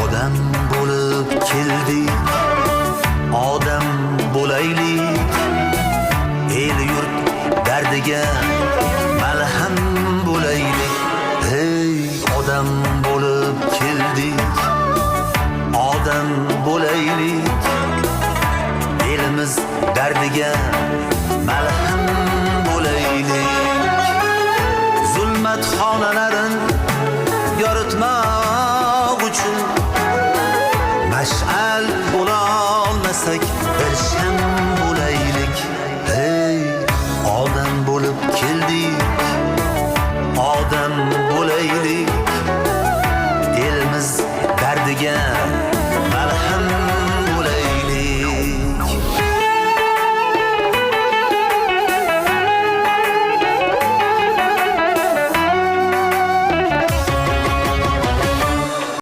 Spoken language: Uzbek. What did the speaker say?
odam bo'lib keldik, odam bo'laylik, el yurt dardiga malham bo'laylik. Hey, odam bo'lib keldik, odam bo'laylik, elimiz dardiga malham bo'laylik. Zulmat xonalarin yoritmoq uchun mash'al bo'lolmasak bir sham bo'laylik. Hey, odam bo'lib keldik, odam bo'laylik, elimiz dardiga